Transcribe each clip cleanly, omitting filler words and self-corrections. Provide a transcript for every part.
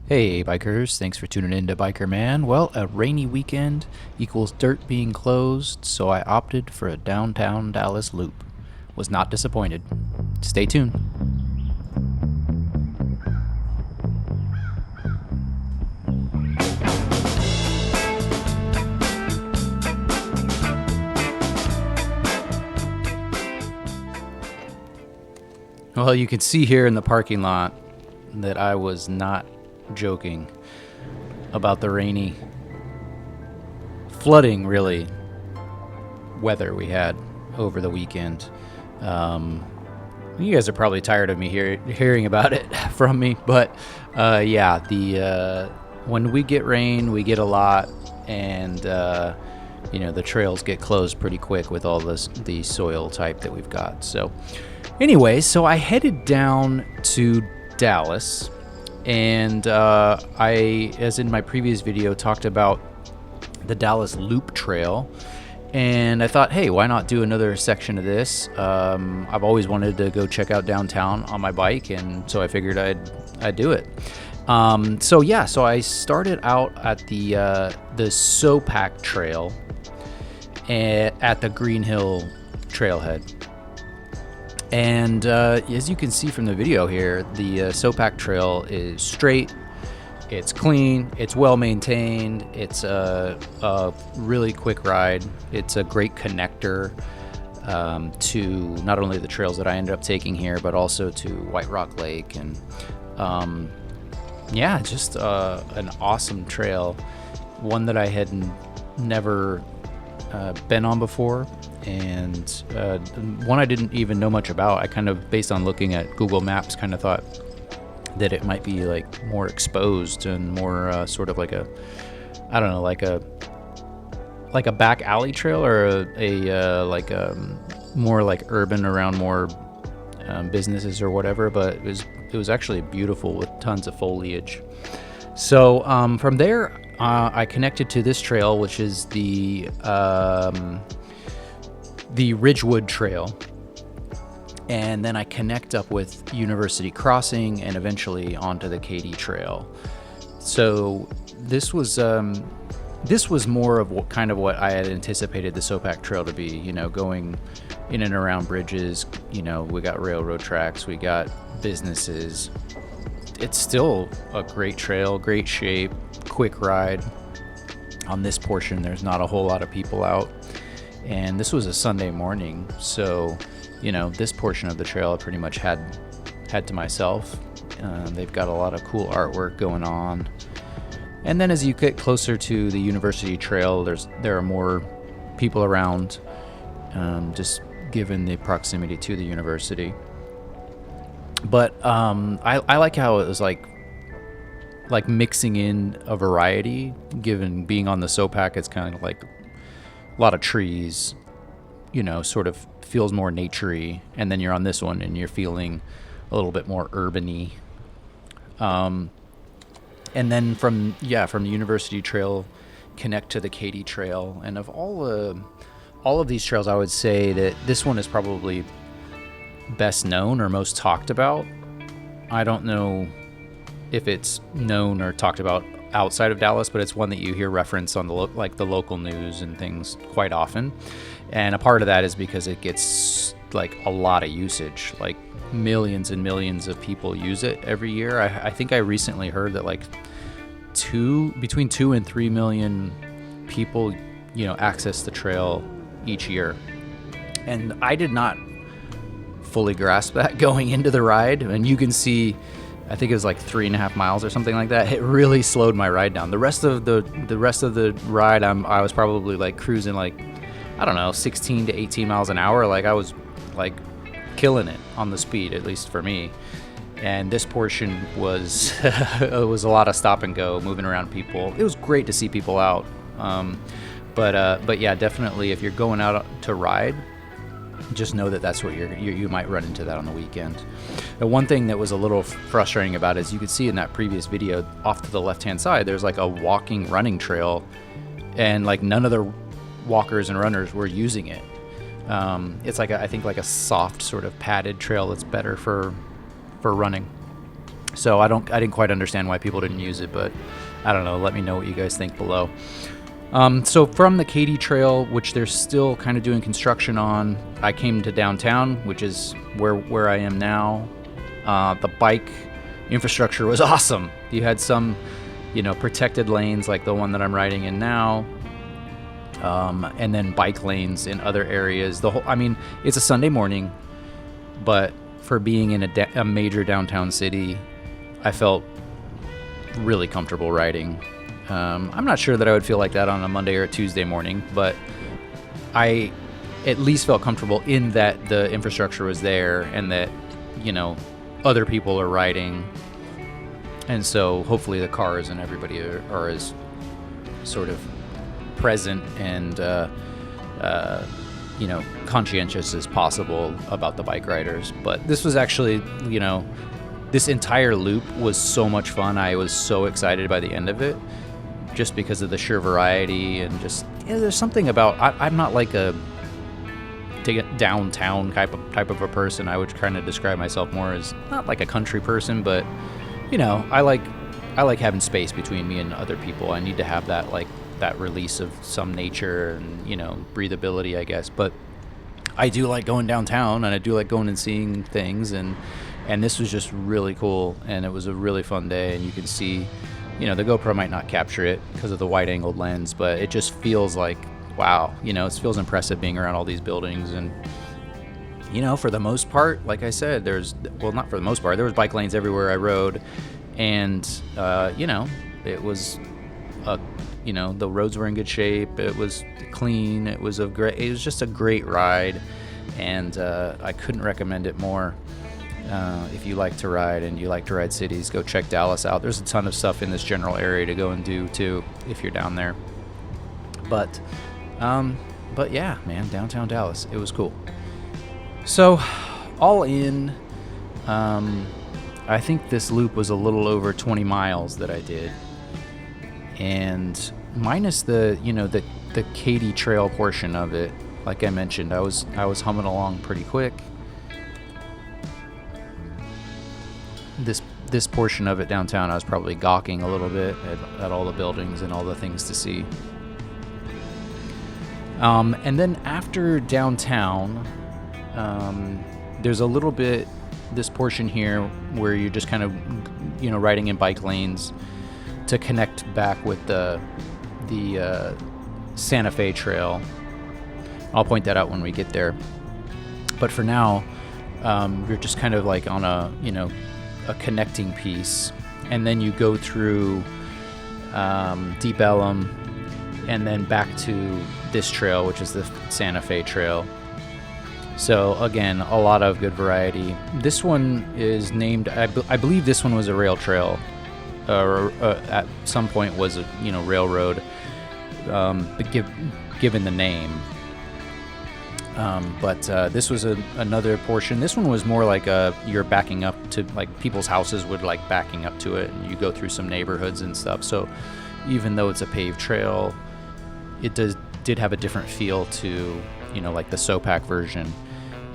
Hey bikers, thanks for tuning in to Biker Man. Well, a rainy weekend equals dirt being closed, so I opted for a downtown Dallas loop. Was not disappointed. Stay tuned. Well, you can see here in the parking lot that I was not joking about the rainy, flooding, really, weather we had over the weekend. You guys are probably tired of me hearing about it from me, but when we get rain, we get a lot, and the trails get closed pretty quick with all the soil type that we've got. So anyway, so I headed down to Dallas, and I, as in my previous video, talked about the Dallas Loop Trail, and I thought, hey, why not do another section of this? I've always wanted to go check out downtown on my bike, and so I figured I'd do it. So I started out at the SOPAC Trail at the Green Hill Trailhead. And as you can see from the video here, the SOPAC Trail is straight, it's clean, it's well maintained, it's a really quick ride, it's a great connector to not only the trails that I ended up taking here, but also to White Rock Lake, and just an awesome trail, one that I had never been on before, and one I didn't even know much about. I kind of, based on looking at Google Maps, kind of thought that it might be like more exposed and more sort of like a back alley trail, or more like urban around more businesses or whatever. But it was actually beautiful with tons of foliage. So from there, I connected to this trail, which is the Ridgewood Trail, and then I connect up with University Crossing and eventually onto the Katy Trail. So this was more of what I had anticipated the SOPAC Trail to be. Going in and around bridges. We got railroad tracks, we got businesses. It's still a great trail, great shape, quick ride. On this portion, there's not a whole lot of people out. And this was a Sunday morning, so, this portion of the trail I pretty much had to myself. They've got a lot of cool artwork going on. And then as you get closer to the University Trail, there are more people around, just given the proximity to the university. But I like how it was like mixing in a variety, given being on the SOPAC. It's kind of like a lot of trees, sort of feels more naturey, and then you're on this one and you're feeling a little bit more urban-y. And then from the University Trail, connect to the Katy Trail. And of all of these trails, I would say that this one is probably best known or most talked about. I don't know if it's known or talked about outside of Dallas, but it's one that you hear reference on the local news and things quite often. And a part of that is because it gets like a lot of usage, like millions and millions of people use it every year. I think I recently heard that like between 2 and 3 million people, access the trail each year. And I did not fully grasp that going into the ride. And you can see, I think it was like 3.5 miles or something like that. It really slowed my ride down. The rest of the ride, I was probably like cruising like, I don't know, 16 to 18 miles an hour. Like I was like killing it on the speed, at least for me. And this portion was it was a lot of stop and go, moving around people. It was great to see people out. But yeah, definitely if you're going out to ride, just know that that's what you might run into that on the weekend. The one thing that was a little frustrating about it is you could see in that previous video off to the left-hand side, there's like a running trail, and like none of the walkers and runners were using it. It's like I think like a soft sort of padded trail that's better for running. So I didn't quite understand why people didn't use it, but I don't know. Let me know what you guys think below. So from the Katy Trail, which they're still kind of doing construction on, I came to downtown, which is where I am now. The bike infrastructure was awesome. You had some, protected lanes like the one that I'm riding in now, and then bike lanes in other areas. It's a Sunday morning, but for being in a major downtown city, I felt really comfortable riding. I'm not sure that I would feel like that on a Monday or a Tuesday morning, but I at least felt comfortable in that the infrastructure was there and that, other people are riding. And so hopefully the cars and everybody are as sort of present and, conscientious as possible about the bike riders. But this was actually, this entire loop was so much fun. I was so excited by the end of it, just because of the sheer variety and just, there's something about, I'm not like a downtown type of a person. I would kind of describe myself more as not like a country person, but I like having space between me and other people. I need to have that release of some nature and breathability, I guess. But I do like going downtown, and I do like going and seeing things, and this was just really cool, and it was a really fun day. And you can see, the GoPro might not capture it because of the wide-angled lens, but it just feels like, wow, it feels impressive being around all these buildings. And, for the most part, like I said, not for the most part, there was bike lanes everywhere I rode. And, it was, the roads were in good shape. It was clean. It was just a great ride. And I couldn't recommend it more. If you like to ride and you like to ride cities, go check Dallas out. There's a ton of stuff in this general area to go and do too if you're down there. But yeah, man, downtown Dallas, it was cool. So all in, I think this loop was a little over 20 miles that I did, and minus the Katy Trail portion of it, like I mentioned, I was humming along pretty quick. This portion of it downtown, I was probably gawking a little bit at all the buildings and all the things to see. And then after downtown, there's a little bit, this portion here where you're just kind of, riding in bike lanes to connect back with the Santa Fe Trail. I'll point that out when we get there. But for now, you're just kind of like on a connecting piece, and then you go through Deep Ellum and then back to this trail, which is the Santa Fe Trail. So again, a lot of good variety. This one is named, I believe this one was a rail trail, or at some point was a railroad, given the name. But this was another portion. This one was more like you're backing up to, like, people's houses would like backing up to it, and you go through some neighborhoods and stuff. So even though it's a paved trail, it did have a different feel to, like the SOPAC version.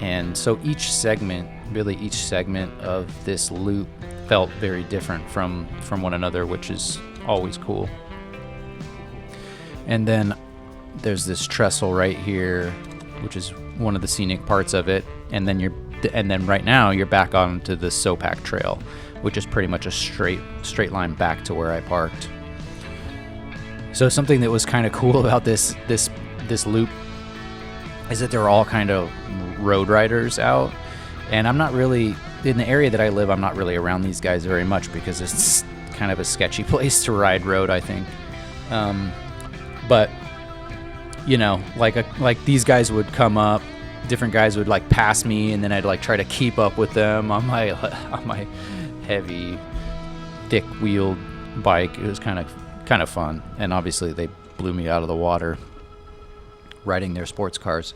And so each segment of this loop felt very different from one another, which is always cool. And then there's this trestle right here, which is one of the scenic parts of it. And then right now you're back onto the SOPAC Trail, which is pretty much a straight line back to where I parked. So something that was kind of cool about this loop is that they're all kind of road riders out. And I'm not really, in the area that I live, I'm not really around these guys very much because it's kind of a sketchy place to ride road, I think. But like these guys would come up, different guys would like pass me, and then I'd like try to keep up with them on my heavy, thick-wheeled bike. It was kind of fun, and obviously they blew me out of the water riding their sports cars,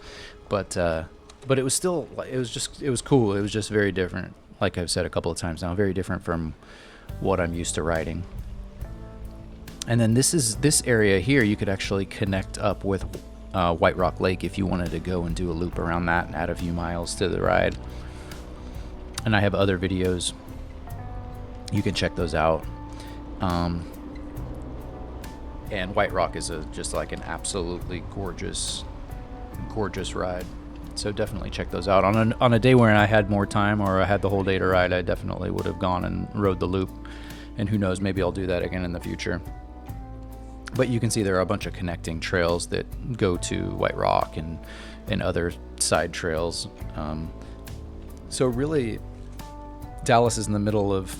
but it was still, it was cool. It was just very different, like I've said a couple of times now, very different from what I'm used to riding. And then this area here, you could actually connect up with White Rock Lake if you wanted to go and do a loop around that and add a few miles to the ride. And I have other videos you can check those out. And White Rock is just like an absolutely gorgeous ride. So definitely check those out. On a day where I had more time, or I had the whole day to ride, I definitely would have gone and rode the loop. And who knows, maybe I'll do that again in the future. But you can see there are a bunch of connecting trails that go to White Rock and other side trails. So really, Dallas is in the middle of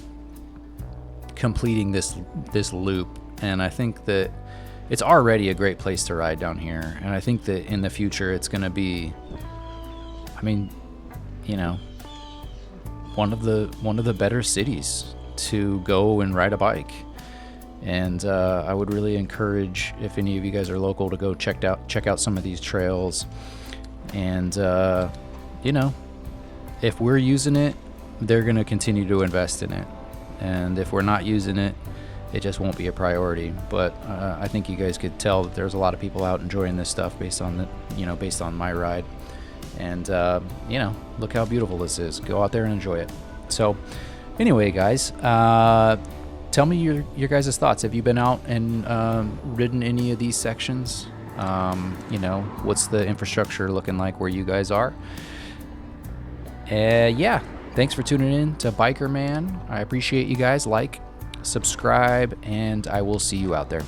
completing this loop, and I think that it's already a great place to ride down here. And I think that in the future, it's going to be, I mean, you know, one of the better cities to go and ride a bike. And I would really encourage, if any of you guys are local, to go check out some of these trails. And you know, if we're using it, they're going to continue to invest in it. And if we're not using it, it just won't be a priority. But I think you guys could tell that there's a lot of people out enjoying this stuff based on my ride. And you know, look how beautiful this is. Go out there and enjoy it. So anyway, guys, tell me your guys' thoughts. Have you been out and ridden any of these sections? You know, what's the infrastructure looking like where you guys are? Yeah, thanks for tuning in to Biker Man. I appreciate you guys. Like, subscribe, and I will see you out there.